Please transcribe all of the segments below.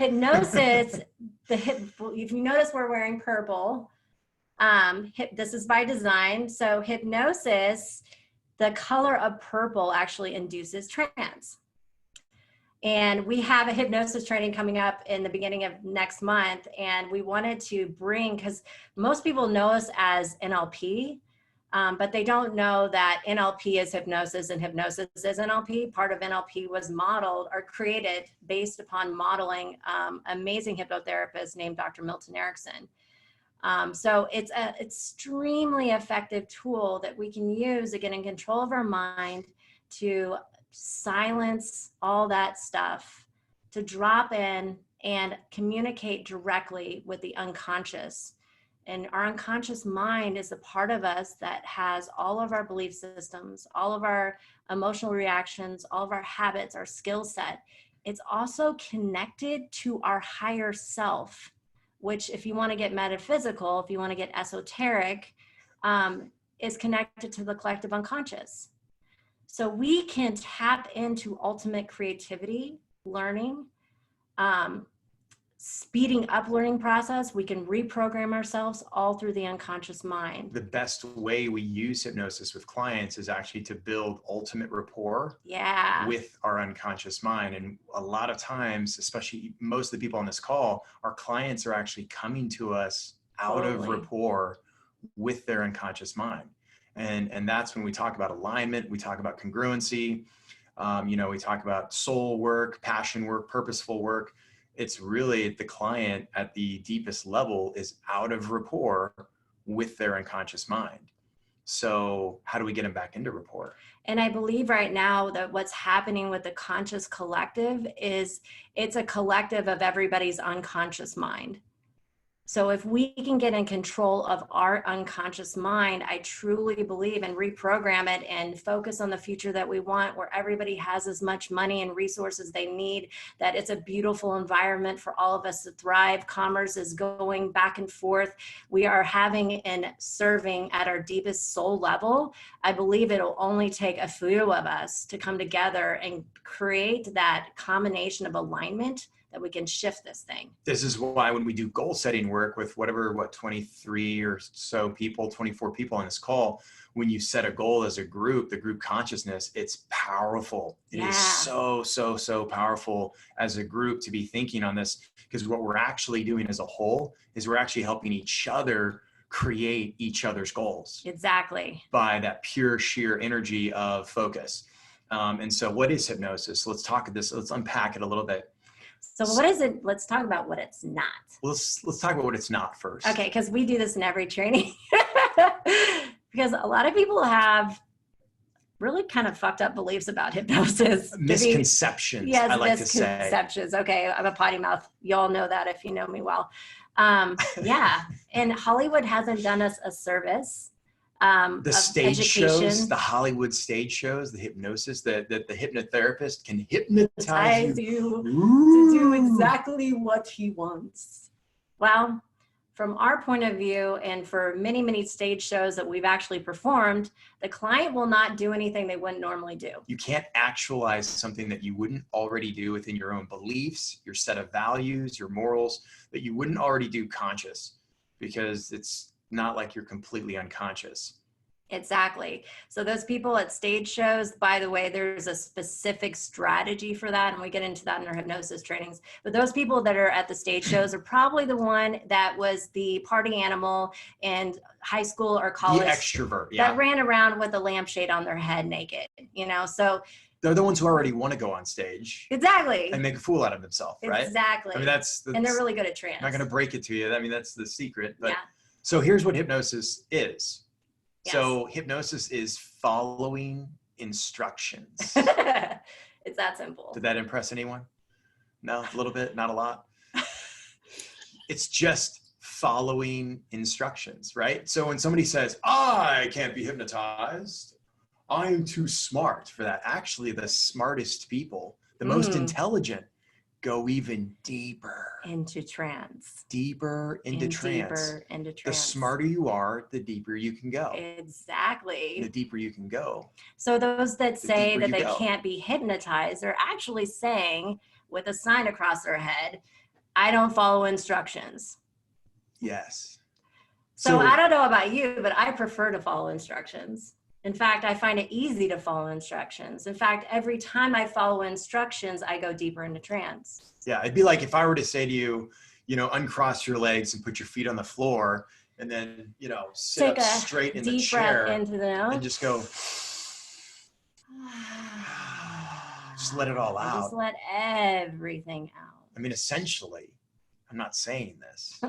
Hypnosis, if you notice we're wearing purple, this is by design. So hypnosis, the color of purple actually induces trance. And we have a hypnosis training coming up in the beginning of next month. And we wanted to bring, because most people know us as NLP, but they don't know that NLP is hypnosis and hypnosis is NLP. Part of NLP was modeled or created based upon modeling amazing hypnotherapist named Dr. Milton Erickson. So it's an extremely effective tool that we can use to get in control of our mind, to silence all that stuff, to drop in and communicate directly with the unconscious. And our unconscious mind is a part of us that has all of our belief systems, all of our emotional reactions, all of our habits, our skill set. It's also connected to our higher self, which, if you want to get metaphysical, if you want to get esoteric, is connected to the collective unconscious. So we can tap into ultimate creativity, learning, speeding up learning process. We can reprogram ourselves all through the unconscious mind. The best way we use hypnosis with clients is actually to build ultimate rapport with our unconscious mind. And a lot of times, especially most of the people on this call, our clients are actually coming to us out of rapport with their unconscious mind. And that's when we talk about alignment, we talk about congruency, we talk about soul work, passion work, purposeful work. It's really the client at the deepest level is out of rapport with their unconscious mind. So how do we get them back into rapport? And I believe right now that what's happening with the conscious collective is it's a collective of everybody's unconscious mind. So if we can get in control of our unconscious mind, I truly believe, and reprogram it and focus on the future that we want, where everybody has as much money and resources they need, that it's a beautiful environment for all of us to thrive. Commerce is going back and forth. We are having and serving at our deepest soul level. I believe it'll only take a few of us to come together and create that combination of alignment that we can shift this thing. This is why when we do goal setting work with 23 or so people, 24 people on this call, when you set a goal as a group, the group consciousness, it's powerful. It is so powerful as a group to be thinking on this, because what we're actually doing as a whole is we're actually helping each other create each other's goals. Exactly. By that pure, sheer energy of focus. And so what is hypnosis? Let's unpack it a little bit. So what is it? Let's talk about what it's not. Let's talk about what it's not first. Okay, because we do this in every training. Because a lot of people have really kind of fucked up beliefs about hypnosis. Misconceptions, yes, I like to say. Misconceptions. Okay, I'm a potty mouth. Y'all know that if you know me well. And Hollywood hasn't done us a service. The stage shows, the Hollywood stage shows, the hypnosis, the hypnotherapist can hypnotize you to do exactly what he wants. Well, from our point of view, and for many, many stage shows that we've actually performed, the client will not do anything they wouldn't normally do. You can't actualize something that you wouldn't already do within your own beliefs, your set of values, your morals, that you wouldn't already do conscious, because it's not like you're completely unconscious. Exactly. So those people at stage shows, by the way, there's a specific strategy for that, and we get into that in our hypnosis trainings. But those people that are at the stage shows are probably the one that was the party animal in high school or college. The extrovert, that ran around with a lampshade on their head naked, so they're the ones who already want to go on stage. Exactly. And make a fool out of themselves, right? Exactly. I mean, that's and they're really good at trance. I'm not going to break it to you. I mean, that's the secret. But So here's what hypnosis is. Yes. So hypnosis is following instructions. It's that simple. Did that impress anyone? No, a little bit, not a lot. It's just following instructions, right? So when somebody says, I can't be hypnotized, I'm too smart for that. Actually, the smartest people, the most intelligent, go even deeper into trance. Deeper into trance. Deeper into trance. The smarter you are, the deeper you can go. Exactly. The deeper you can go. So those that say that they can't be hypnotized are actually saying, with a sign across their head, I don't follow instructions. Yes. So I don't know about you, but I prefer to follow instructions. In fact, I find it easy to follow instructions. In fact, every time I follow instructions, I go deeper into trance. Yeah, it'd be like if I were to say to you, uncross your legs and put your feet on the floor and then, sit up straight in the chair into the nose and just go, just let it all out. Just let everything out. I mean, essentially, I'm not saying this,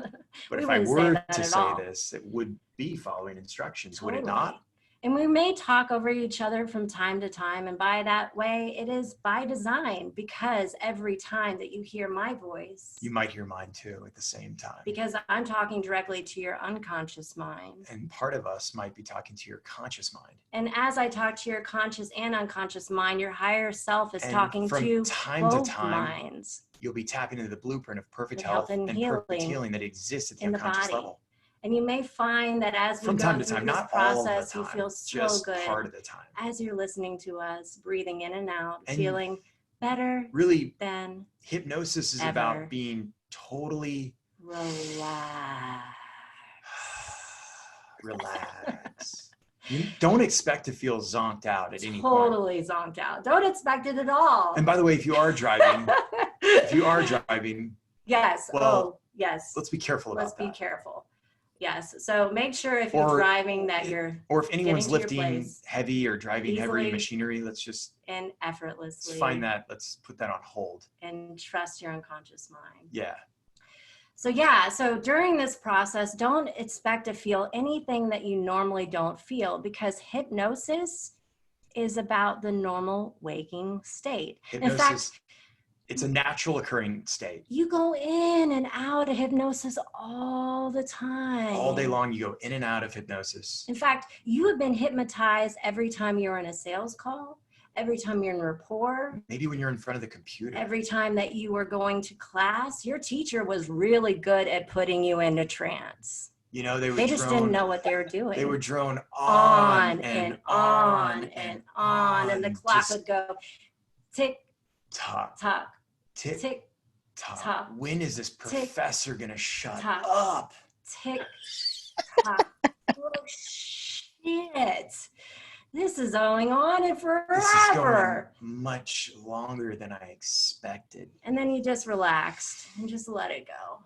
but if I were to say this, it would be following instructions, would it not? And we may talk over each other from time to time. And by that way, it is by design, because every time that you hear my voice, you might hear mine too at the same time. Because I'm talking directly to your unconscious mind. And part of us might be talking to your conscious mind. And as I talk to your conscious and unconscious mind, your higher self is talking to time both to time, minds. You'll be tapping into the blueprint of perfect health and perfect healing that exists at the unconscious level. And you may find that as we go through this process, you feel so good part of the time. As you're listening to us, breathing in and out, and feeling better really than hypnosis is ever. About being totally relax. You don't expect to feel zonked out at any point. Totally zonked out. Don't expect it at all. And by the way, if you are driving, yes. Well, yes. Let's be careful about that. Let's be careful. Yes. So make sure if you're driving that you're, or if anyone's lifting heavy or driving heavy machinery, let's just and effortlessly find that. Let's put that on hold and trust your unconscious mind. Yeah. So during this process, don't expect to feel anything that you normally don't feel, because hypnosis is about the normal waking state. Hypnosis, in fact, it's a natural occurring state. You go in and out of hypnosis all the time. All day long, you go in and out of hypnosis. In fact, you have been hypnotized every time you're on a sales call, every time you're in rapport. Maybe when you're in front of the computer. Every time that you were going to class, your teacher was really good at putting you into trance. They just didn't know what they were doing. They were drone on and on. And the clock would go tick, tock, tock, tick, tick, tock. When is this professor going to shut tock, up? Tick, tock. Oh, shit. This is going on and forever. This is going much longer than I expected. And then you just relaxed and just let it go.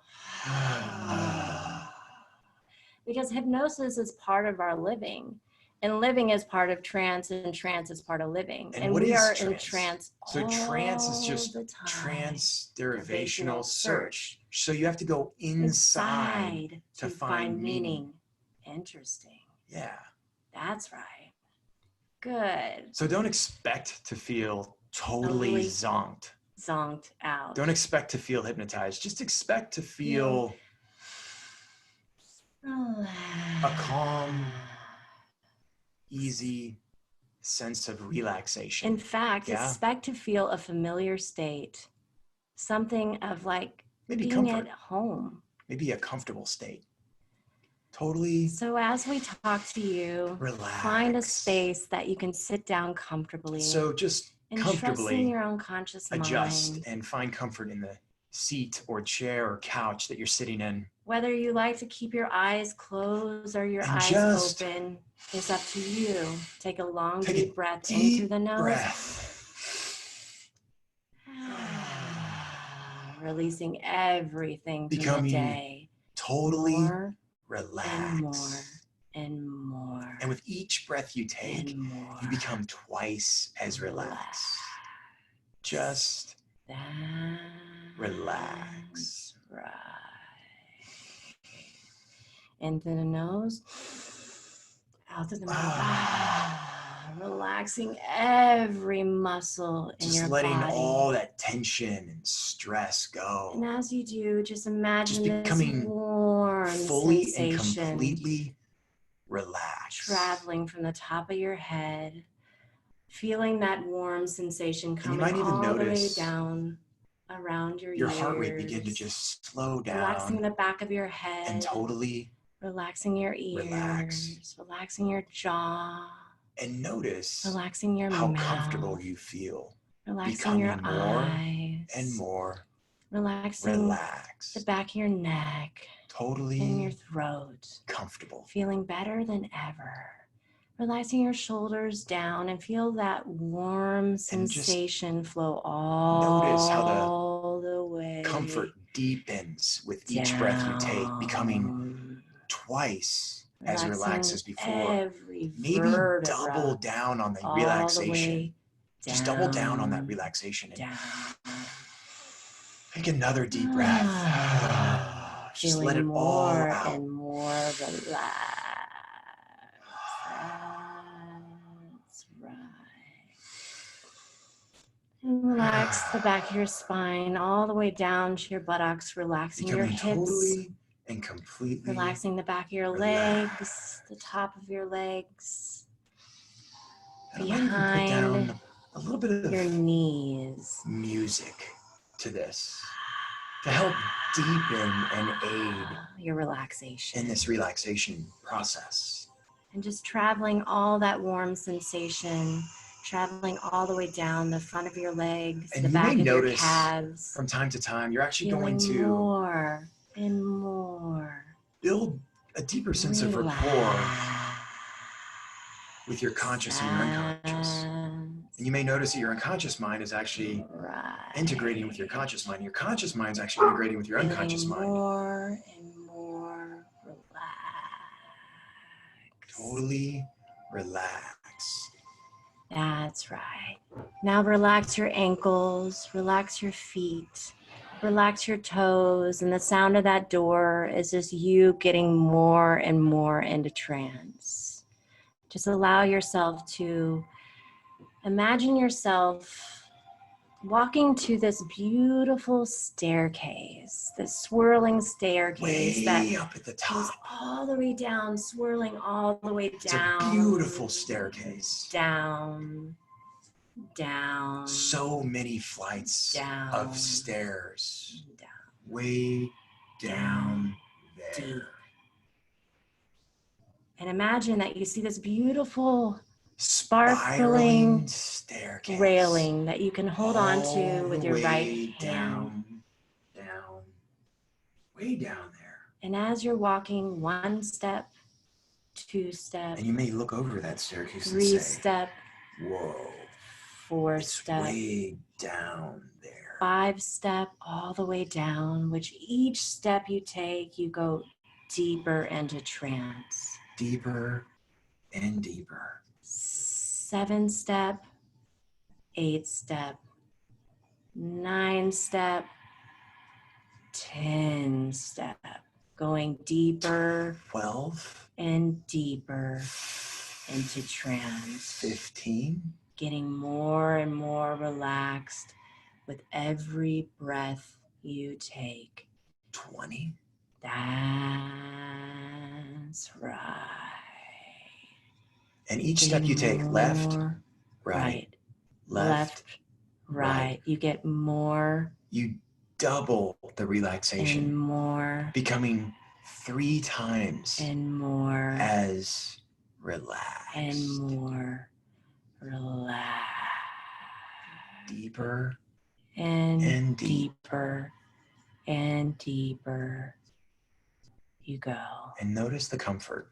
Because hypnosis is part of our living. And living is part of trance, and trance is part of living. And we are in trance So trance is just trans-derivational search. So you have to go inside to find meaning. Interesting. Yeah. That's right. Good. So don't expect to feel totally zonked. Zonked out. Don't expect to feel hypnotized. Just expect to feel a calm, easy sense of relaxation. In fact, expect to feel a familiar state. Something of like maybe being comfort. At home. Maybe a comfortable state. Totally. So as we talk to you, relax. Find a space that you can sit down comfortably. So just comfortably trust in your unconscious adjust mind. And find comfort in the seat or chair or couch that you're sitting in. Whether you like to keep your eyes closed or your eyes open, it's up to you. Take a long deep breath in through the nose. Releasing everything from the day. Totally more relax. And more. And with each breath you take, you become twice as relaxed. Just relax. Right. In through the nose, out through the mouth. Relaxing every muscle in your body. Just letting all that tension and stress go. And as you do, just imagine becoming this warm fully sensation and completely relaxed. Traveling from the top of your head, feeling that warm sensation coming all the way down around your ears. Your heart rate begin to just slow down. Relaxing the back of your head. And totally relaxing your ears. Relaxing your jaw. And notice relaxing your how mouth. comfortable you feel. Relaxing your more eyes. And more Relaxing relaxed, the back of your neck, totally and your throat, comfortable, feeling better than ever. Relaxing your shoulders down and feel that warm sensation flow all the way. Comfort deepens with each breath you take, becoming twice as relaxed as before. Maybe double down on the relaxation. Just double down on that relaxation. And take another deep breath. Just let it all out. And more relaxed. That's right. And relax the back of your spine all the way down to your buttocks, relaxing your hips. Totally and completely relaxing the back of your legs, the top of your legs, behind put down a little bit of your knees. Music to this to help deepen and aid your relaxation in this relaxation process. And just traveling all that warm sensation, traveling all the way down the front of your legs, and the back of your notice calves. From time to time, you're actually going to more and more. Build a deeper sense of rapport with your conscious and your unconscious. And you may notice that your unconscious mind is actually integrating with your conscious mind. Your conscious mind is actually integrating with your unconscious mind. More and more relaxed. Totally relax. That's right. Now relax your ankles, relax your feet, relax your toes, and the sound of that door is just you getting more and more into trance. Just allow yourself to imagine yourself walking to this beautiful staircase, this swirling staircase way up at the top, goes all the way down, swirling all the way down. It's a beautiful staircase. Down. So many flights of stairs. Way down there. Deep. And imagine that you see this beautiful sparkling staircase railing that you can hold on to with your right hand. Down, way down there. And as you're walking 1 step, 2 step, and you may look over that staircase 3 and say, step, whoa, 4 step, way down there. 5 step, all the way down, which each step you take, you go deeper into trance. Deeper and deeper. 7 step, 8 step, 9 step, 10 step, going deeper 12 and deeper into trance. 15, getting more and more relaxed with every breath you take. 20. That's right. And each step you take, left, right, left, right. You get more. You double the relaxation. And more. Becoming 3 times. And more. As relaxed. And more relaxed. Deeper. And deeper. And deeper. You go. And notice the comfort.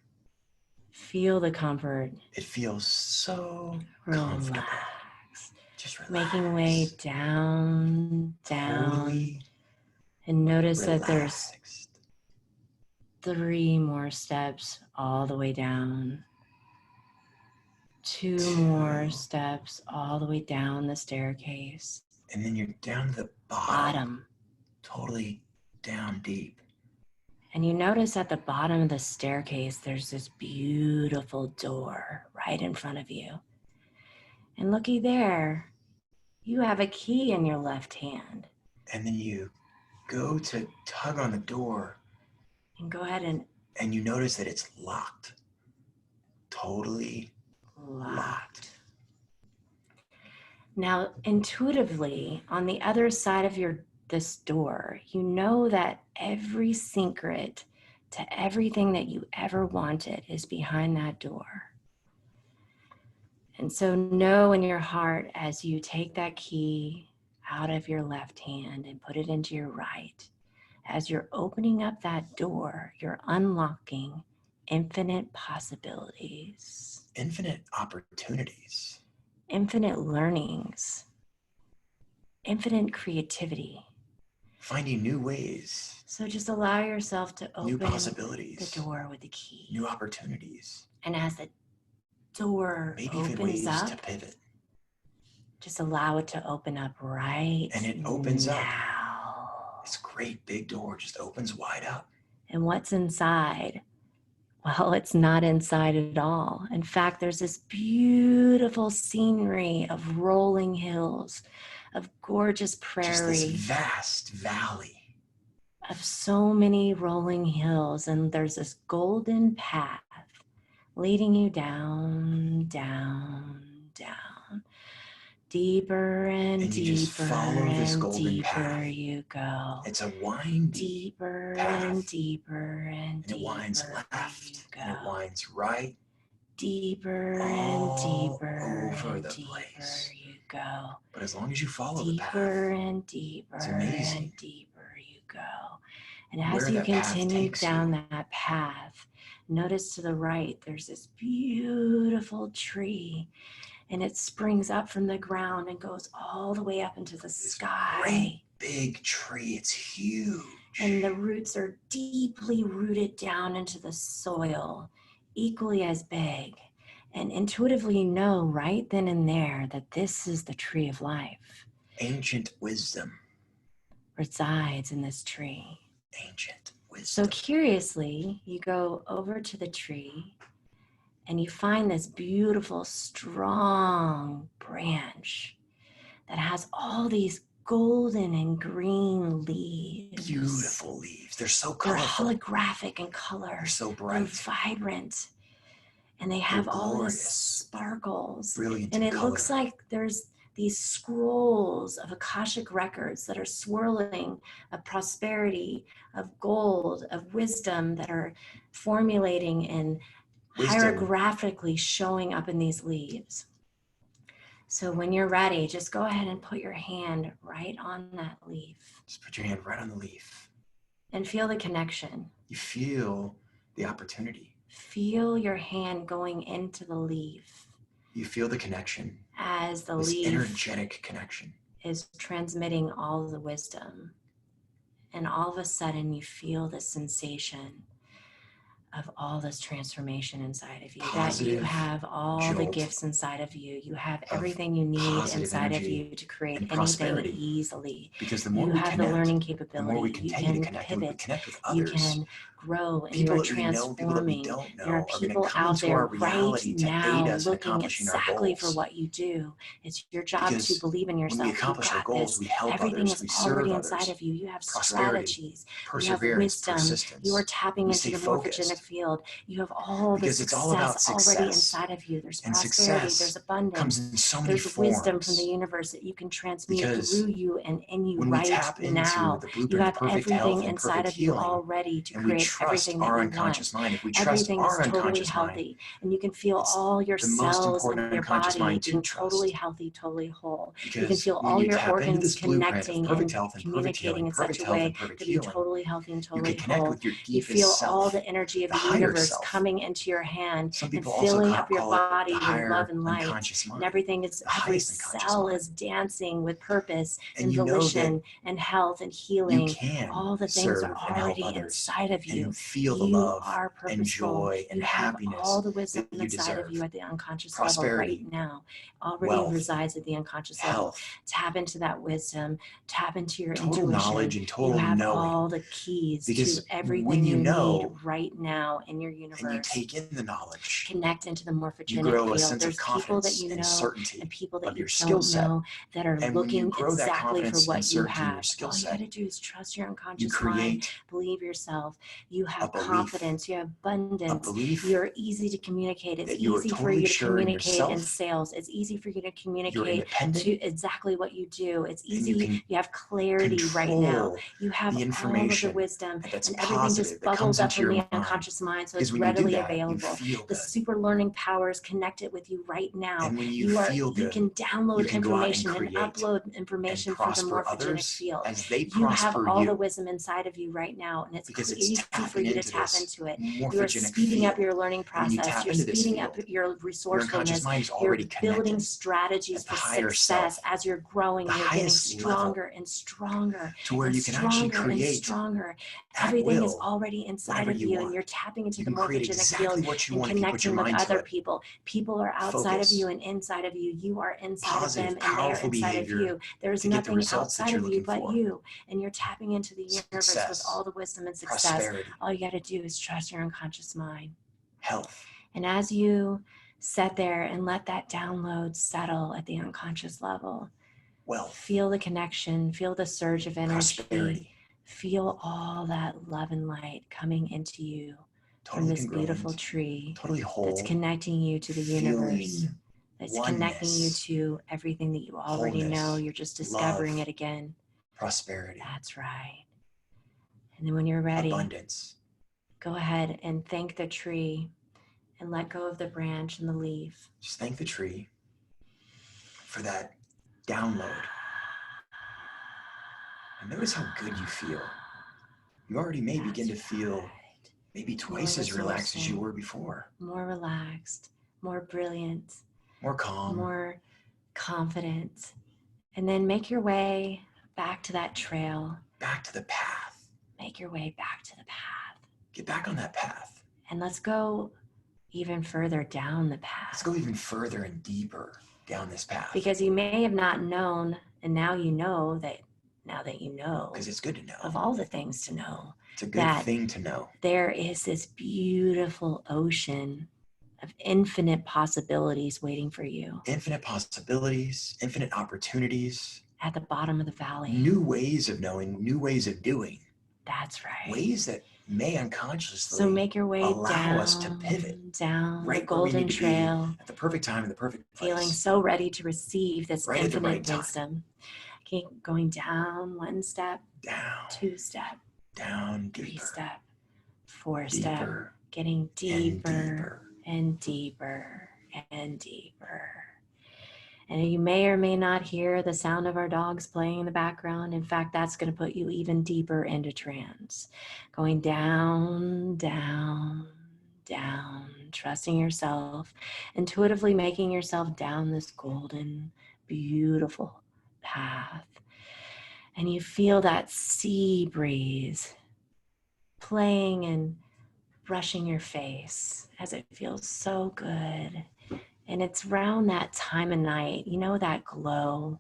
Feel the comfort. It feels so comfortable. Just relax. Making way down. Totally and notice relaxed. That there's 3 more steps all the way down. 2 more steps all the way down the staircase. And then you're down to the bottom. Totally down deep. And you notice at the bottom of the staircase, there's this beautiful door right in front of you. And looky there, you have a key in your left hand. And then you go to tug on the door. And go ahead and you notice that it's locked. Totally locked. Now, intuitively, on the other side of this door, you know that every secret to everything that you ever wanted is behind that door. And so know in your heart as you take that key out of your left hand and put it into your right. As you're opening up that door, you're unlocking infinite possibilities, infinite opportunities, infinite learnings, infinite creativity. Finding new ways. So just allow yourself to open new possibilities, the door with the key. New opportunities. And as the door maybe opens even ways up, to pivot. Just allow it to open up right and it opens now. Up. This great big door just opens wide up. And what's inside? Well, it's not inside at all. In fact, there's this beautiful scenery of rolling hills, of gorgeous prairie. Just this vast valley. Of so many rolling hills. And there's this golden path leading you down, down, down. Deeper and you deeper just follow this golden deeper path. You go. It's a winding deeper path. And deeper and it winds left and it winds right. Deeper and deeper over and the deeper place. You go. But as long as you follow deeper the path, and deeper it's amazing. And deeper you go. And as Where you that path continue takes down you. that path, notice to the right, there's this beautiful tree. And it springs up from the ground and goes all the way up into the sky. Great big tree. It's huge. And the roots are deeply rooted down into the soil, equally as big. And intuitively you know right then and there that this is the tree of life. Ancient wisdom resides in this tree. Ancient wisdom. So curiously, you go over to the tree and you find this beautiful, strong branch that has all these golden and green leaves. Beautiful leaves. They're so colorful. They're holographic in color. They're so bright. They're vibrant. And they have all these sparkles. Brilliant. And it color. looks like there's these scrolls of Akashic records that are swirling of prosperity, of gold, of wisdom that are formulating and hierographically showing up in these leaves. So when you're ready, just go ahead and put your hand right on that leaf. Just put your hand right on the leaf. And feel the connection. You feel the opportunity. Feel your hand going into the leaf. You feel the connection. As the this leaf energetic connection is transmitting all the wisdom. And all of a sudden you feel the sensation of all this transformation inside of you. Positive that you have all the gifts inside of you. You have everything you need inside of you to create anything easily. Because the more you we have connect, the learning capability. The more we continue to connect, pivot, and we connect with others. You can grow and people you're that we know, transforming. people that we don't know, there are people out there right now looking exactly for what you do. It's your job to believe in yourself. When we accomplish our goals, we help Everything others, is already inside of you. You have strategies. You have wisdom. You are tapping into the morphogenic field. You have all the success already inside of you. There's prosperity. There's abundance. Comes in so many there's forms. Wisdom from the universe that you can transmute through you and in you when right we tap now. Into the blueprint you have of perfect everything health and inside perfect of you healing, already to and create we trust everything our that you unconscious want. mind. If we trust Everything our is totally unconscious healthy, mind, and you can feel all your cells in your body being totally healthy, totally whole. Because you can feel all your organs connecting and communicating in such a way that you're totally healthy and totally whole. You feel all the energy of the universe coming into your hand and filling up your body with love and light. And everything is, every cell is dancing with purpose and volition and health and healing. All the things are already inside of you. And feel the love are purposeful. and joy and you have happiness. All the wisdom you inside deserve. of you at the unconscious Prosperity, level right now. Already wealth, resides at the unconscious health, level. Tap into that wisdom. Tap into your total intuition. Knowledge and total you have knowing. all the keys because to everything when you know, need right now in your universe. And you take in the knowledge. Connect into the morphogenic you grow field. a sense There's of confidence people that you know and certainty and people that of you your don't skill set. know that are and looking exactly for what you and have. your skill All you set, got to do is trust your unconscious you create mind. Believe yourself. You have confidence. You have abundance. A belief You're easy to communicate. It's easy for you to communicate in sales. It's easy for you to communicate to exactly what you do. It's easy. You have clarity right now. You have all of the wisdom and everything just bubbles up from the unconscious unconscious mind, so it's readily available. The super learning power is connected with you right now. And when you feel good, you can download information and upload information from the morphogenic field. As they you have all the wisdom inside of you right now, and it's easy for you to tap into it. You are speeding up your learning process. You're speeding up your resourcefulness. You're building strategies for success as you're growing. You're getting stronger and stronger to where you can actually create stronger. Everything is already inside of you, and you're tapping into the morphogenic field and connecting with other people. People are outside of you and inside of you. You are inside of them, and they are inside of you. There's nothing outside of you but you, and you're tapping into the universe with all the wisdom and success. All you got to do is trust your unconscious mind. Health. And as you sit there and let that download settle at the unconscious level, feel the connection, feel the surge of energy, feel all that love and light coming into you from this beautiful tree that's connecting you to the universe, that's connecting you to everything that you already know. You're just discovering it again. Prosperity. That's right. And then when you're ready, abundance. Go ahead and thank the tree and let go of the branch and the leaf. Just thank the tree for that download. And notice how good you feel. You already may begin to feel maybe twice as relaxed as you were before. More relaxed, more brilliant, more calm, more confident. And then make your way back to that trail. Back to the path. Make your way back to the path. Get back on that path. And let's go even further down the path. Let's go even further and deeper down this path. Because you may have not known, and now you know that, because it's good to know. Of all the things to know. It's a good thing to know. There is this beautiful ocean of infinite possibilities waiting for you. Infinite possibilities, infinite opportunities. At the bottom of the valley. New ways of knowing, new ways of doing. That's right. Ways that may unconsciously make your way allow us to pivot down right the golden trail at the perfect time in the perfect place. Feeling so ready to receive this infinite wisdom. Keep going down one step, down 2 step, down 3 deeper, step, 4 deeper, step, getting deeper and deeper and deeper. And you may or may not hear the sound of our dogs playing in the background. In fact, that's going to put you even deeper into trance. Going down, down, down, trusting yourself, intuitively making yourself down this golden, beautiful path. And you feel that sea breeze playing and brushing your face as it feels so good. And it's around that time of night, you know, that glow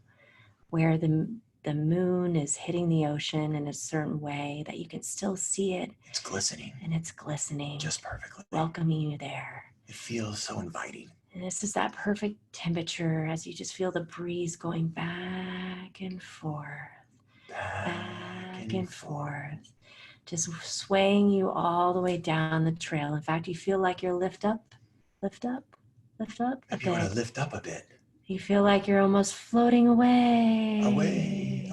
where the moon is hitting the ocean in a certain way that you can still see it. It's glistening. And it's glistening. Just perfectly. Welcoming you there. It feels so inviting. And this is that perfect temperature as you just feel the breeze going back and forth. Back and forth. Just swaying you all the way down the trail. In fact, you feel like you're lift up a bit. Maybe you want to lift up a bit. You feel like you're almost floating away. Away.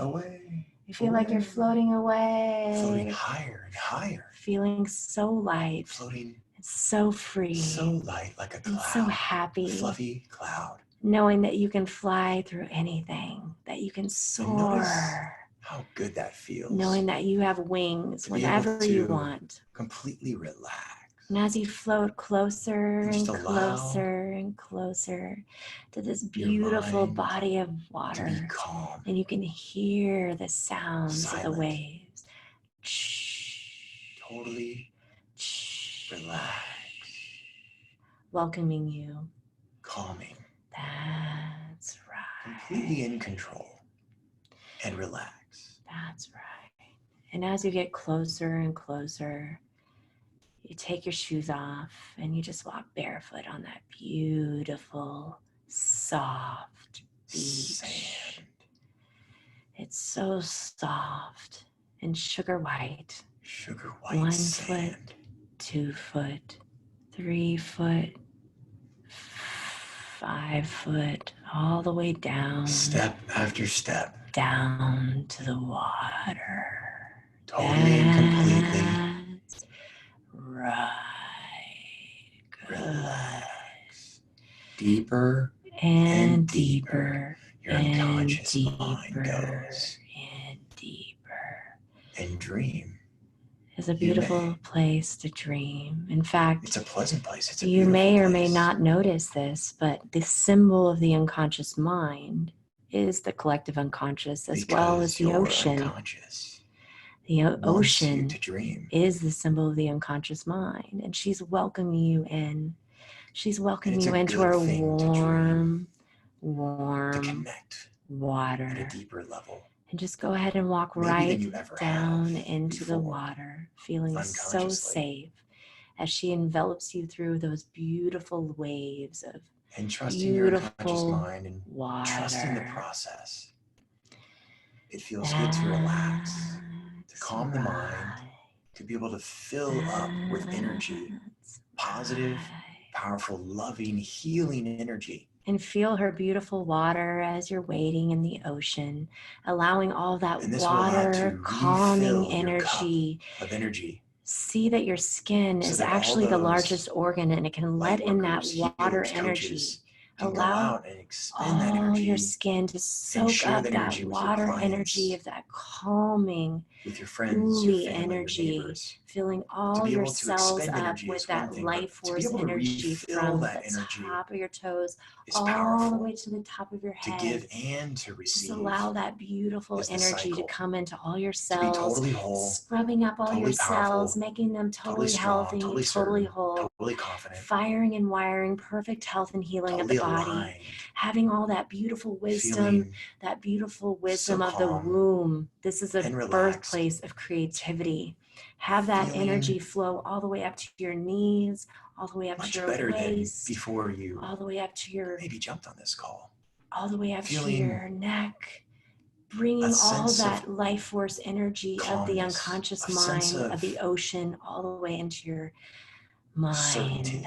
You feel like you're floating away. Floating higher and higher. Feeling so light. Floating. So free. So light, like a cloud. And so happy. Fluffy cloud. Knowing that you can fly through anything. That you can soar. How good that feels. Knowing that you have wings whenever you want. Completely relax. And as you float closer and closer and closer to this beautiful body of water, to be calm. And you can hear the sounds of the waves. Totally relax. Welcoming you. Calming. That's right. Completely in control. And relax. That's right. And as you get closer and closer, you take your shoes off and you just walk barefoot on that beautiful, soft beach. Sand. It's so soft and sugar white. Sugar white 1 sand. foot, 2 foot, 3 foot, 5 foot, all the way down. Step after step. Down to the water. Totally and completely. Right. deeper and deeper. Your unconscious mind goes. And deeper. And dream. It's a beautiful place to dream. In fact, it's a pleasant place. It's a you may or may not notice this, but the symbol of the unconscious mind is the collective unconscious as well as the ocean. The ocean is the symbol of the unconscious mind, and she's welcoming you in. She's welcoming you into her warm water. At a deeper level. And just go ahead and walk right down into the water, feeling so safe as she envelops you through those beautiful waves of and trusting your unconscious mind and trusting the process. It feels good to relax, to calm the mind, to be able to fill up with energy, positive, powerful, loving, healing energy. And feel her beautiful water as you're wading in the ocean, allowing all that water, calming energy of energy. See that your skin is actually the largest organ, and it can let in that water energy. Allow all your skin to soak up that water energy of that calming, with your friends, your family, energy, filling all your cells up with that life force energy from the top of your toes all the way to the top of your head. To give and to receive. Just allow that beautiful energy to come into all your cells, totally whole, scrubbing up all your cells, making them totally healthy, totally whole, totally confident, firing and wiring perfect health and healing of the body, having all that beautiful wisdom, of the womb. This is a birthplace of creativity. Have that energy flow all the way up to your knees, all the way up to your waist, before you all the way up to your maybe jumped on this call, all the way up to your neck, bringing all that life force energy of the unconscious mind, of the ocean, all the way into your mind, certainty.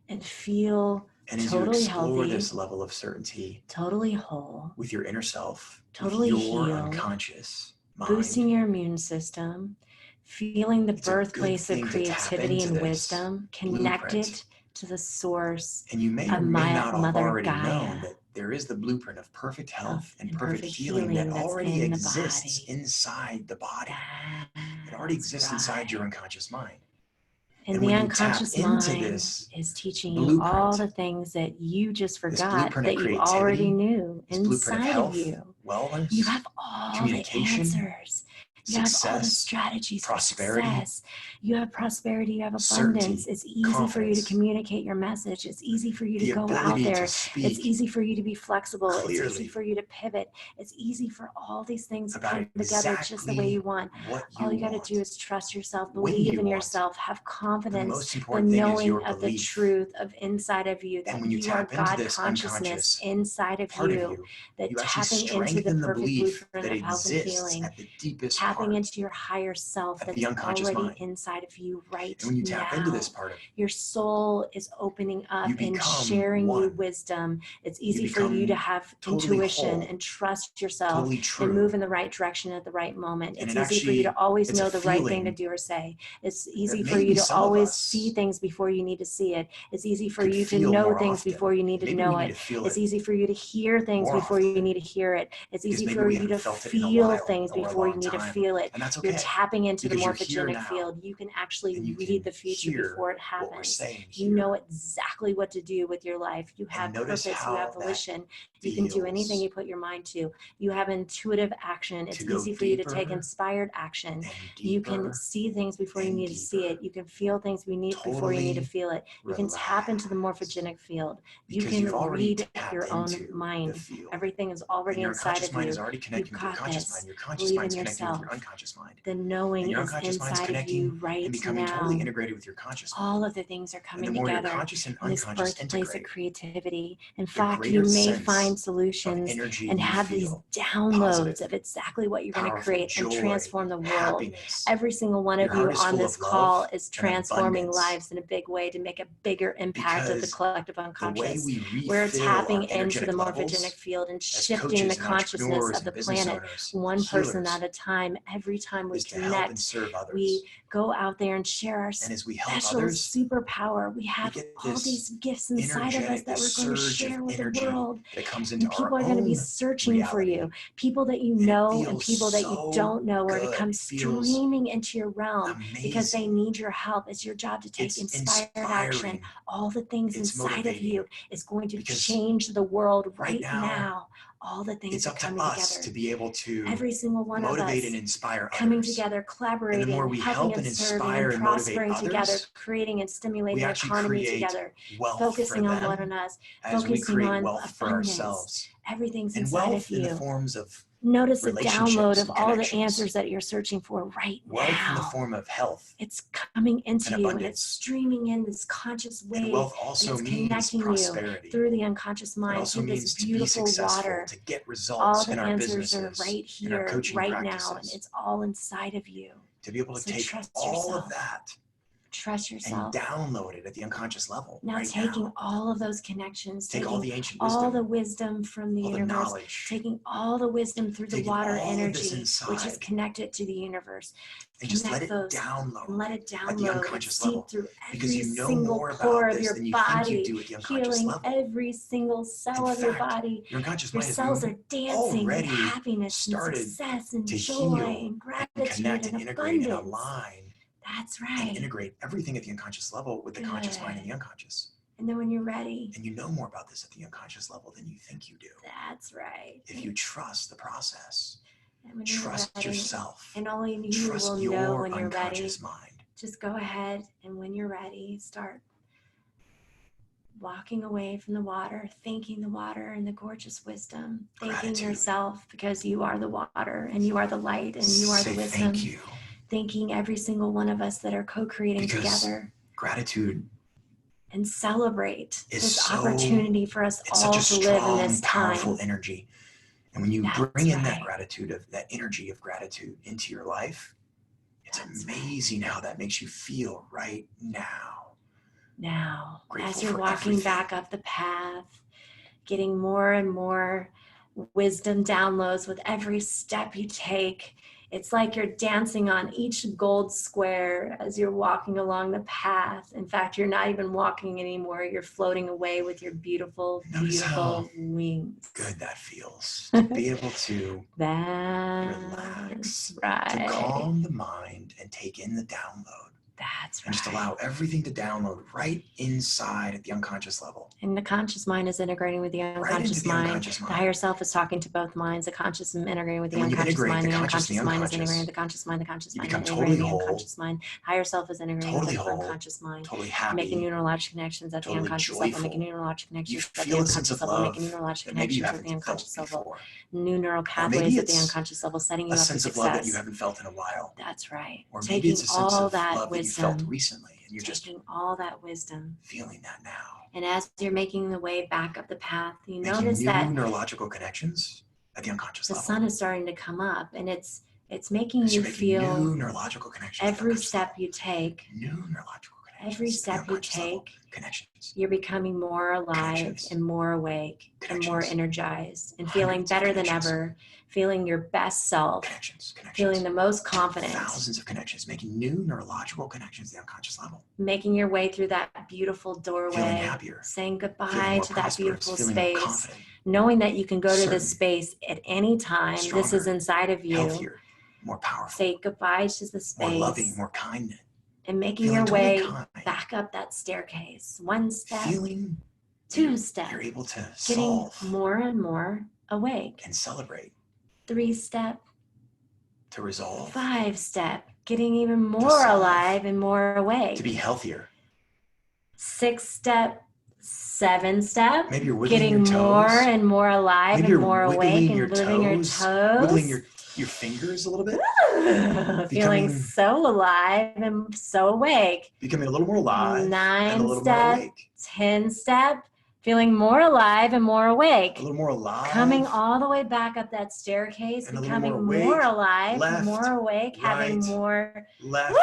And feel and as totally you explore healthy, this level of certainty, totally whole, with your inner self, totally with your healed, unconscious mind, boosting your immune system, feeling the birthplace of creativity and wisdom, connected to the source and you may of or may not have Mother already Gaia. known that there is the blueprint of perfect health and perfect healing that already exists inside the body. It already exists inside your unconscious mind. And the unconscious mind is teaching you all the things that you just forgot that you already knew inside of you. Wellness, you have all the answers. You have all the strategies for success. You have prosperity. You have abundance. It's easy for you to communicate your message. It's easy for you to go out there. It's easy for you to be flexible. It's easy for you to pivot. It's easy for all these things to come together just the way you want. All you got to do is trust yourself, believe in yourself, have confidence, the knowing of the truth of inside of you, that you are God consciousness inside of you, that tapping into the perfect blueprint of health and healing, tapping into your higher self that's already inside of you right now. And when you tap into this part of your soul is opening up and sharing you wisdom. It's easy for you to have intuition and trust yourself and move in the right direction at the right moment. It's easy for you to always know the right thing to do or say. It's easy for you to always see things before you need to see it. It's easy for you to know things before you need to know it. It's easy for you to hear things before you need to hear it. It's easy for you to feel things before you need to feel it. And that's okay. You're tapping into the morphogenic field. You can actually read the future before it happens. You know exactly what to do with your life. You have purpose. You have volition. You can do anything you put your mind to. You have intuitive action. It's easy for you to take inspired action. You can see things before you need to see it. You can feel things before you need to feel it. You can tap into the morphogenic field. You can read your own mind. Everything is already inside of you. You've got this. Believe in yourself. Unconscious mind. The knowing is inside of you right and becoming now. Totally integrated with your conscious mind. All of the things are coming the more together your conscious and in this unconscious birthplace of integrate, creativity. In fact, you may find find solutions and have these downloads of exactly what you're going to create and transform the world. Every single one of you on this call is transforming lives in a big way to make a bigger impact of the collective unconscious. We're tapping into the morphogenic field and shifting the consciousness of the planet one person at a time. Every time we connect, we go out there and share our special superpower. We have all these gifts inside of us that we're going to share with the world. And people are going to be searching for you. People that you know and people that you don't know are to come streaming into your realm because they need your help. It's your job to take inspired action. All the things inside of you is going to change the world right now. All the things are coming together. It's up to us to be able to every single one of us motivate and inspire coming others. together, collaborating, And the more we helping help and and serving inspire and and prospering motivate together, others, creating and stimulating we an actually economy create together, wealth focusing for on them one another, as we focusing create on wealth for abundance. ourselves. Everything's And inside wealth of in the you. forms of Notice a download relationships of and all the connections. answers that you're searching for right Wealth in the now. form of health. It's coming into and you abundance. and it's streaming in this conscious wave. And wealth also and it's means connecting prosperity. you through the unconscious It mind also through means this to be beautiful successful, water. to get All results the in our answers are businesses, right in our here, coaching right practices. now, and it's all inside of you. To be able to So take trust all yourself. of that Trust yourself. and download it at the unconscious level. Now right taking now. all of those connections, Take taking all the ancient all wisdom, the wisdom from the all the universe, knowledge, taking all the wisdom through the taking water all of this energy, which is inside, connected to the universe. and just let Connect it those download and let it at the download and unconscious seep level. through Because every you know single more pore about of this your than you think you body, do at the unconscious healing level. every single cell In of your fact, body. your unconscious Your mind cells has are dancing with already happiness and started success and to joy heal and gratitude and connect and and integrate and abundance. align That's and right. integrate everything at the unconscious level with the conscious mind and the unconscious. And then when you're ready. And you know more about this at the unconscious level than you think you do. That's right. If you trust the process, and trust yourself, and only you trust will your know when you're ready. unconscious mind. Just go ahead and when you're ready, start walking away from the water, thanking the water and the gorgeous wisdom, thanking yourself because you are the water and you are the light and you are the wisdom. Thank you. Thanking every single one of us that are co-creating together. Gratitude and celebrate this so, opportunity for us all to live in this powerful time. Energy. And when you bring in that gratitude, of that energy of gratitude into your life, it's amazing how that makes you feel right now. Now, Grateful as you're for walking everything. back up the path, getting more and more wisdom downloads with every step you take. It's like you're dancing on each gold square as you're walking along the path. In fact, you're not even walking anymore. You're floating away with your beautiful, beautiful wings. Good that feels to be able to relax, to calm the mind and take in the download. That's right. And just allow everything to download right inside at the unconscious level. And the conscious mind is integrating with the unconscious mind. The higher self is talking to both minds. The conscious is integrating with the unconscious mind. The unconscious mind is integrating with the conscious mind. The conscious mind is integrating with the unconscious mind. Higher self is integrating with the unconscious mind. Totally happy. Making neurological connections at the unconscious level. Making neurological connections at the unconscious level. Making neurological connections at the unconscious level. New neural pathways at the unconscious level. Setting you up for success. A sense of love that you haven't felt in a while. That's right. Or maybe it's a sense of love that you felt recently. And you're taking just all that wisdom, feeling that now. And as you're making the way back up the path, you making notice that new neurological connections at the unconscious level. The sun is starting to come up, and it's making you feel new neurological connections. Every step you take, new neurological connections. Every step you take, connections. You're becoming more alive and more awake and more energized and feeling better than ever. Feeling your best self, feeling the most confident. Thousands of connections, making new neurological connections at the unconscious level. Making your way through that beautiful doorway, feeling happier, saying goodbye to that beautiful space, more knowing that you can go to this space at any time. Stronger, this is inside of you. Healthier, more powerful. Say goodbye to the space. More loving, more kind. And making your way back up that staircase. One step, two steps. You're able to getting more and more awake. And celebrate. 3 step. To resolve. 5 step. Getting even more alive and more awake. To be healthier. 6 step. 7 step. Maybe you're wiggling getting your toes. more and more alive and more awake and wiggling your toes. Wiggling your fingers a little bit. Feeling so alive and so awake. Becoming a little more alive 9 and a little step, more awake. 10 step, Feeling more alive and more awake. A little more alive. Coming all the way back up that staircase, and becoming more alive, left, more awake, right, having more, left,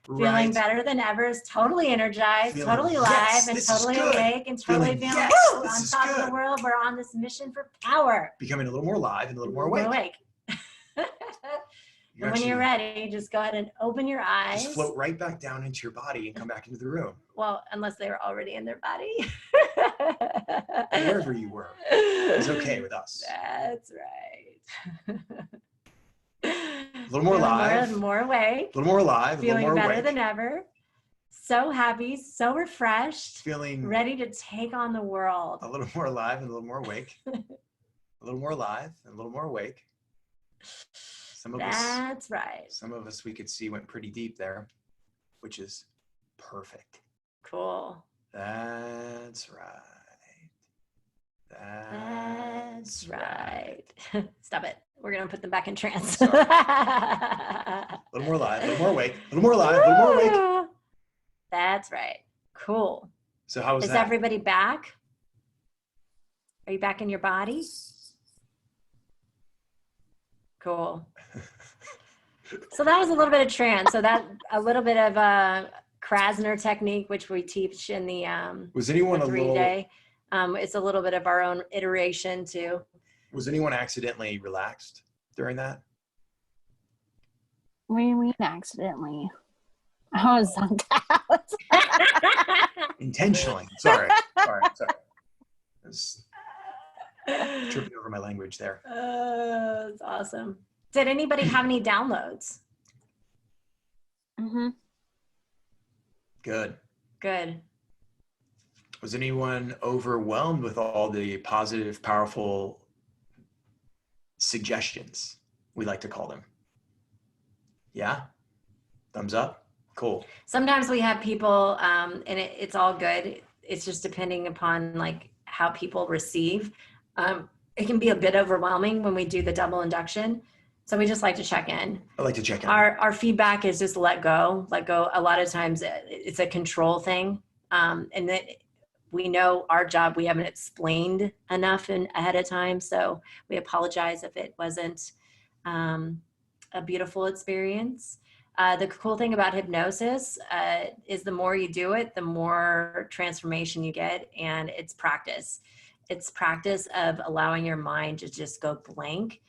feeling better than ever, is totally energized, totally alive, and totally awake, and totally feeling on top of the world. We're on this mission for power. Becoming a little more alive and a little more awake. And when you're ready, just go ahead and open your eyes. Just float right back down into your body and come back into the room. Well, unless they were already in their body. Wherever you were, it's okay with us. That's right. A little more alive. More awake. A little more alive. Feeling a little more better awake. than ever. So happy, so refreshed. Feeling ready to take on the world. A little more alive and a little more awake. A little more alive and a little more awake. That's right. Some of us we could see went pretty deep there, which is perfect. Cool. That's right. That's right. Stop it. We're going to put them back in trance. A little more alive, a little more awake, a little more alive, a little more awake. That's right. Cool. So how was that? Is everybody back? Are you back in your body? Cool. So that was a little bit of trance. So that a little bit of Krasner technique, which we teach in the was anyone the 3-day. It's a little bit of our own iteration too. Was anyone accidentally relaxed during that? What do you mean accidentally? I was zonked out. Intentionally. Sorry. I was tripping over my language there. That's awesome. Did anybody have any downloads? Mm-hmm. Good. Was anyone overwhelmed with all the positive, powerful suggestions, we like to call them? Yeah? Thumbs up? Cool. Sometimes we have people, and it's all good. It's just depending upon like how people receive. It can be a bit overwhelming when we do the double induction. So we just like to check in. I like to check in. Our feedback is just let go. A lot of times it's a control thing. And that we know our job, we haven't explained enough ahead of time. So we apologize if it wasn't a beautiful experience. The cool thing about hypnosis is the more you do it, the more transformation you get, and it's practice. It's practice of allowing your mind to just go blank.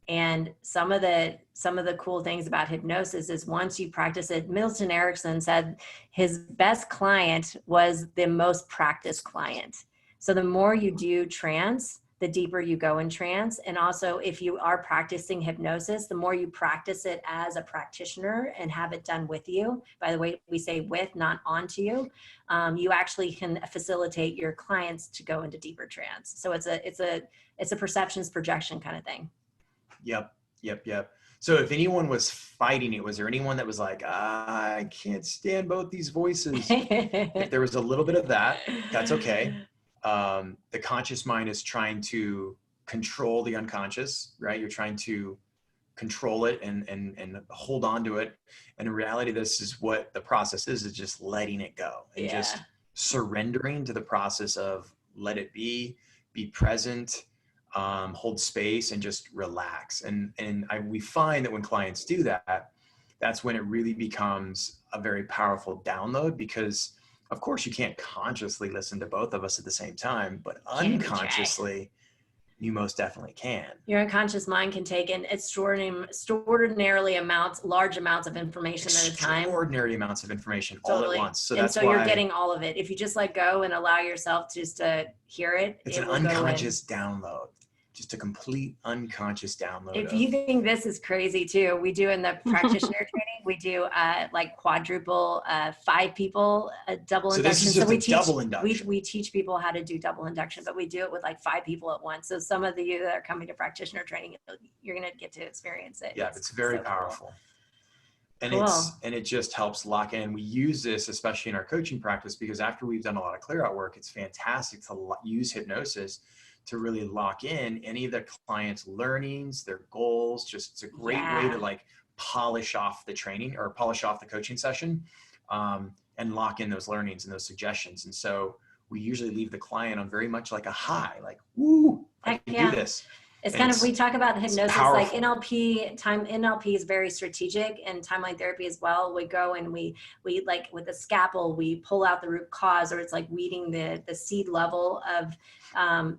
And some of the cool things about hypnosis is once you practice it, Milton Erickson said his best client was the most practiced client. So the more you do trance, the deeper you go in trance. And also if you are practicing hypnosis, the more you practice it as a practitioner and have it done with you, by the way, we say with, not onto you, you actually can facilitate your clients to go into deeper trance. So it's a perceptions projection kind of thing. Yep. So if anyone was fighting it, was there anyone that was like, I can't stand both these voices? If there was a little bit of that, that's okay. The conscious mind is trying to control the unconscious, right? You're trying to control it and hold on to it. And in reality, this is what the process is just letting it go and just surrendering to the process of let it be present, hold space and just relax. We find that when clients do that, that's when it really becomes a very powerful download, because of course you can't consciously listen to both of us at the same time, but unconsciously you most definitely can. Your unconscious mind can take in large amounts of information at a time. Extraordinary amounts of information all at once. So that's why you're getting all of it. If you just let go and allow yourself just to hear it, it's an unconscious download. Just a complete unconscious download. If you think this is crazy too, we do in the practitioner training, we do like quadruple 5 people double induction. This is just double induction. We teach people how to do double induction, but we do it with like 5 people at once. So some of you that are coming to practitioner training, you're going to get to experience it. Yeah, it's very powerful. Cool. And it just helps lock in. We use this, especially in our coaching practice, because after we've done a lot of clear out work, it's fantastic to use hypnosis to really lock in any of the clients' learnings, their goals. Just it's a great way to like polish off the training or polish off the coaching session and lock in those learnings and those suggestions. And so we usually leave the client on very much like a high, like, woo, I can do this. It's kind of, we talk about the hypnosis, like NLP is very strategic, and timeline therapy as well. We go and we like with a scalpel, we pull out the root cause, or it's like weeding the seed level of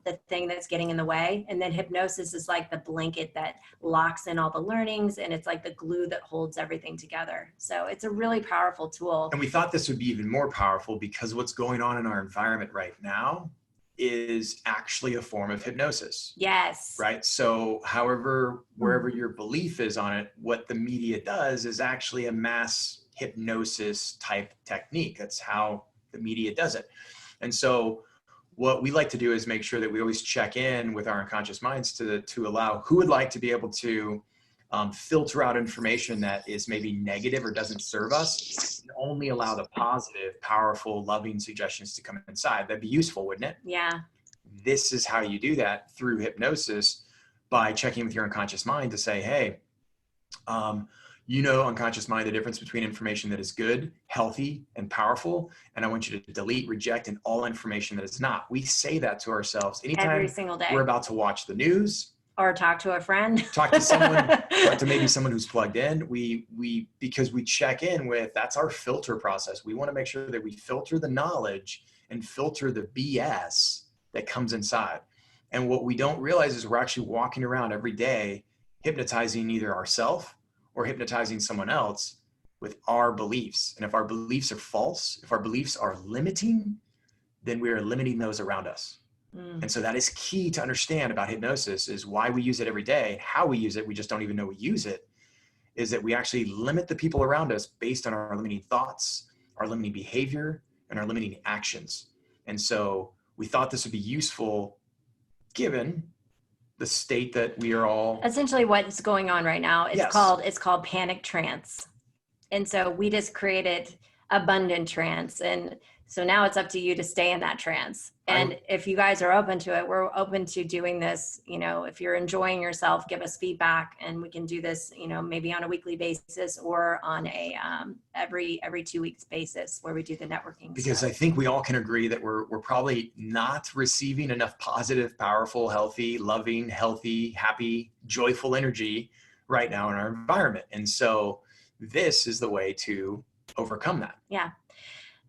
the thing that's getting in the way. And then hypnosis is like the blanket that locks in all the learnings, and it's like the glue that holds everything together. So it's a really powerful tool. And we thought this would be even more powerful because what's going on in our environment right now is actually a form of hypnosis. Yes. Right. So wherever your belief is on it, what the media does is actually a mass hypnosis type technique. That's how the media does it. And so what we like to do is make sure that we always check in with our unconscious minds to allow who would like to be able to filter out information that is maybe negative or doesn't serve us, and only allow the positive, powerful, loving suggestions to come inside. That'd be useful, wouldn't it? Yeah. This is how you do that through hypnosis, by checking with your unconscious mind to say, hey, unconscious mind, the difference between information that is good, healthy, and powerful. And I want you to delete, reject, and all information that is not. We say that to ourselves anytime every single day we're about to watch the news, or talk to a friend, talk to someone, talk to maybe someone who's plugged in. Because we check in with, that's our filter process. We want to make sure that we filter the knowledge and filter the BS that comes inside. And what we don't realize is we're actually walking around every day hypnotizing either ourselves or hypnotizing someone else with our beliefs. And if our beliefs are false, if our beliefs are limiting, then we are limiting those around us. And so that is key to understand about hypnosis, is why we use it every day, how we use it. We just don't even know we use it, is that we actually limit the people around us based on our limiting thoughts, our limiting behavior, and our limiting actions. And so we thought this would be useful given the state that we are all. Essentially what's going on right now is it's called panic trance. And so we just created abundant trance. And so now it's up to you to stay in that trance. And if you guys are open to it, we're open to doing this. If you're enjoying yourself, give us feedback, and we can do this, maybe on a weekly basis or on a every 2 weeks basis, where we do the networking. Because stuff. I think we all can agree that we're probably not receiving enough positive, powerful, healthy, loving, healthy, happy, joyful energy right now in our environment. And so this is the way to overcome that. Yeah.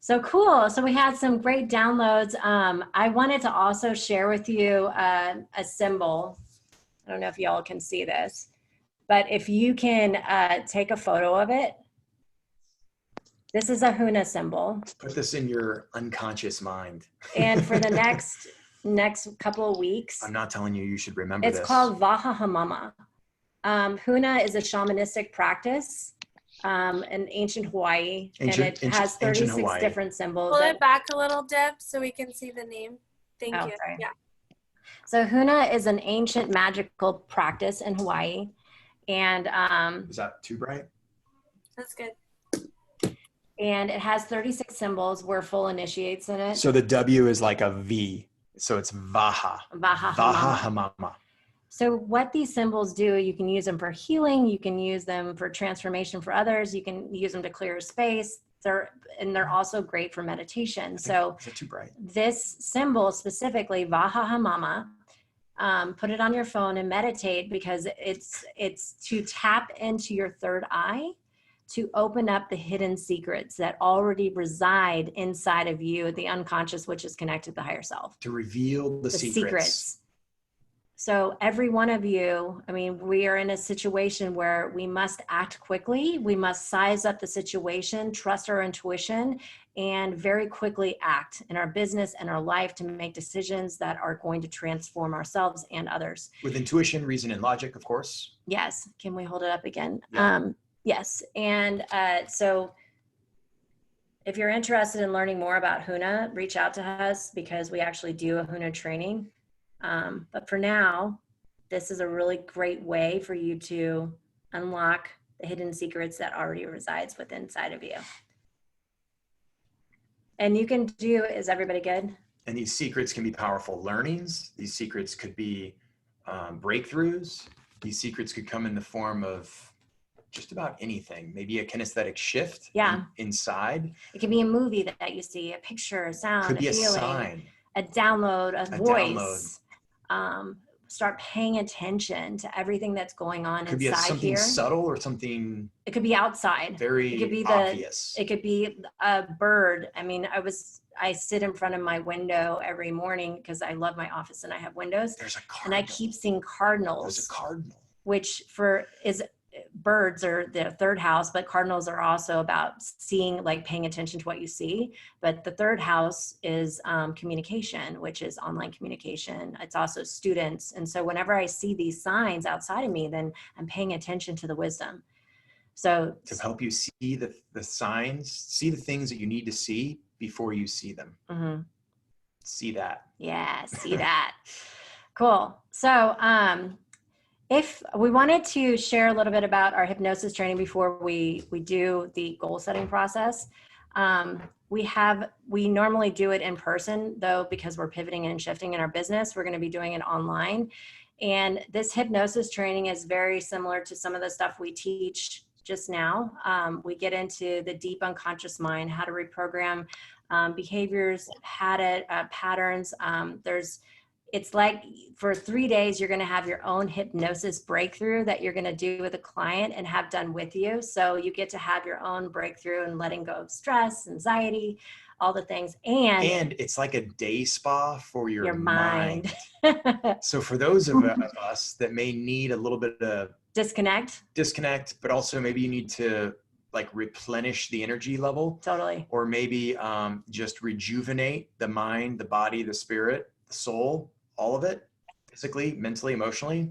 So cool. So we had some great downloads. I wanted to also share with you a symbol. I don't know if y'all can see this, but if you can take a photo of it. This is a Huna symbol. Put this in your unconscious mind. And for the next couple of weeks. I'm not telling you should remember this. It's called Vaha Hamama. Huna is a shamanistic practice. In ancient Hawaii, and it has 36 different symbols. Pull it back a little, Deb, so we can see the name. Thank you. Sorry. Yeah. So Huna is an ancient magical practice in Hawaii, and is that too bright? That's good. And it has 36 symbols. We're full initiates in it. So the W is like a V. So it's Vaha. Vaha Hamama. So what these symbols do, you can use them for healing, you can use them for transformation for others, you can use them to clear space. They're also great for meditation. So is it too bright? This symbol specifically, Vaha Hamama, put it on your phone and meditate, because it's to tap into your third eye, to open up the hidden secrets that already reside inside of you, the unconscious, which is connected to the higher self. To reveal the secrets. So every one of you, we are in a situation where we must act quickly. We must size up the situation, trust our intuition, and very quickly act in our business and our life to make decisions that are going to transform ourselves and others. With intuition, reason, and logic, of course. Yes. Can we hold it up again? Yeah. Yes. And so if you're interested in learning more about Huna, reach out to us, because we actually do a Huna training. But for now, this is a really great way for you to unlock the hidden secrets that already resides within inside of you. And you can do, is everybody good? And these secrets can be powerful learnings. These secrets could be breakthroughs. These secrets could come in the form of just about anything. Maybe a kinesthetic shift inside. It could be a movie that you see, a picture, a sound, could be a feeling, sign, a download, a voice. Download. Start paying attention to everything that's going on could inside be something here. subtle or something. It could be outside. Very it could be obvious. It could be a bird. I mean, I sit in front of my window every morning because I love my office and I have windows. There's a cardinal. And I keep seeing cardinals. There's a cardinal. Which birds are the third house, but cardinals are also about seeing, like paying attention to what you see. But the third house is communication, which is online communication. It's also students. And so whenever I see these signs outside of me, then I'm paying attention to the wisdom. So to help you see the signs, see the things that you need to see before you see them. Mm-hmm. See that. Yeah, see that. Cool. So, if we wanted to share a little bit about our hypnosis training before we do the goal setting process, we normally do it in person, though, because we're pivoting and shifting in our business, we're going to be doing it online. And this hypnosis training is very similar to some of the stuff we teach just now. We get into the deep unconscious mind, how to reprogram behaviors, patterns. It's like for 3 days, you're going to have your own hypnosis breakthrough that you're going to do with a client and have done with you. So you get to have your own breakthrough and letting go of stress, anxiety, all the things. And it's like a day spa for your mind. So for those of us that may need a little bit of disconnect, but also maybe you need to like replenish the energy level. Totally. Or maybe just rejuvenate the mind, the body, the spirit, the soul, all of it, physically, mentally, emotionally,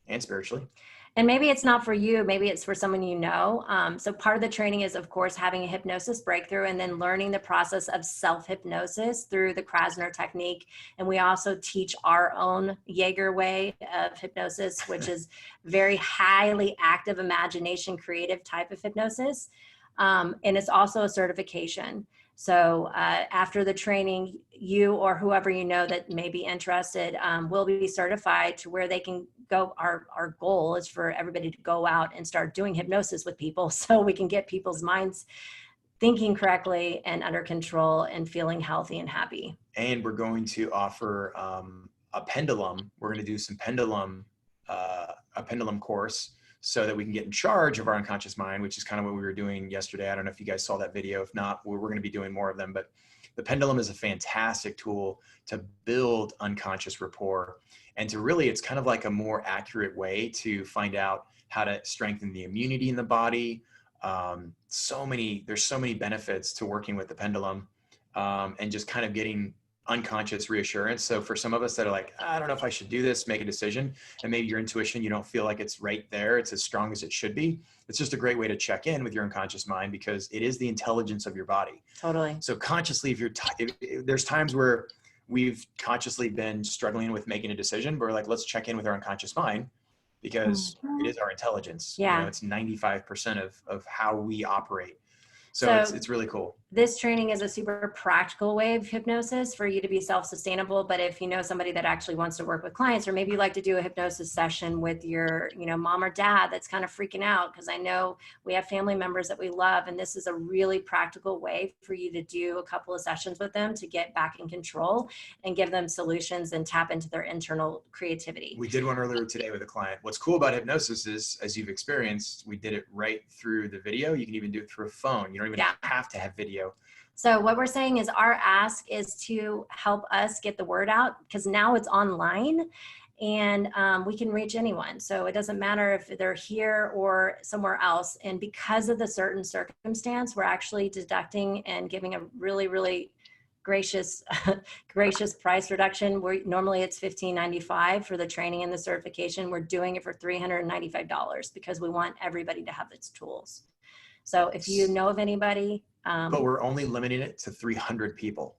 and spiritually. And maybe it's not for you, maybe it's for someone you know. So part of the training is, of course, having a hypnosis breakthrough and then learning the process of self-hypnosis through the Krasner technique. And we also teach our own Yager way of hypnosis, which is very highly active imagination, creative type of hypnosis. And it's also a certification. So after the training, you or whoever you know that may be interested will be certified to where they can go. Our goal is for everybody to go out and start doing hypnosis with people so we can get people's minds thinking correctly and under control and feeling healthy and happy. And we're going to offer a pendulum. We're going to do some a pendulum course, so that we can get in charge of our unconscious mind, which is kind of what we were doing yesterday. I don't know if you guys saw that video. If not, we're going to be doing more of them. But the pendulum is a fantastic tool to build unconscious rapport. And to really, it's kind of like a more accurate way to find out how to strengthen the immunity in the body. There's so many benefits to working with the pendulum and just kind of getting unconscious reassurance. So for some of us that are like, I don't know if I should do this, make a decision, and maybe your intuition, you don't feel like it's right there, it's as strong as it should be. It's just a great way to check in with your unconscious mind because it is the intelligence of your body. Totally. So consciously, if there's times where we've consciously been struggling with making a decision, but we're like, let's check in with our unconscious mind because it is our intelligence. Yeah. You know, it's 95% of how we operate. So it's really cool. This training is a super practical way of hypnosis for you to be self-sustainable. But if you know somebody that actually wants to work with clients, or maybe you like to do a hypnosis session with your, mom or dad that's kind of freaking out, because I know we have family members that we love, and this is a really practical way for you to do a couple of sessions with them to get back in control and give them solutions and tap into their internal creativity. We did one earlier today with a client. What's cool about hypnosis is, as you've experienced, we did it right through the video. You can even do it through a phone. You don't even have to have video. So what we're saying is our ask is to help us get the word out, because now it's online and we can reach anyone. So it doesn't matter if they're here or somewhere else. And because of the certain circumstance, we're actually deducting and giving a really, really gracious price reduction. Normally it's $15.95 for the training and the certification. We're doing it for $395 because we want everybody to have its tools. So if you know of anybody. But we're only limiting it to 300 people.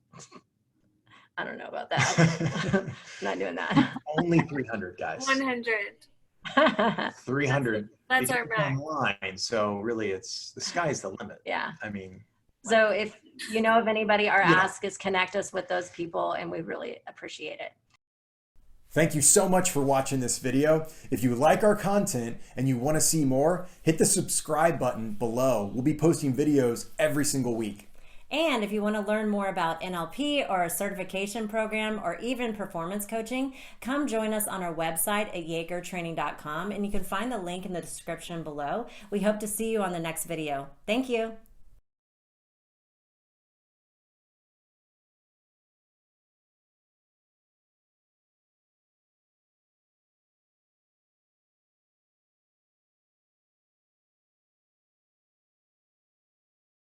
I don't know about that. I'm not doing that. Only 300 guys. 100. 300. That's our max. Online, so really the sky's the limit. Yeah. I mean. So if you know of anybody, our ask is connect us with those people, and we really appreciate it. Thank you so much for watching this video. If you like our content and you want to see more, hit the subscribe button below. We'll be posting videos every single week. And if you want to learn more about NLP or a certification program or even performance coaching, come join us on our website at yagertraining.com, and you can find the link in the description below. We hope to see you on the next video. Thank you.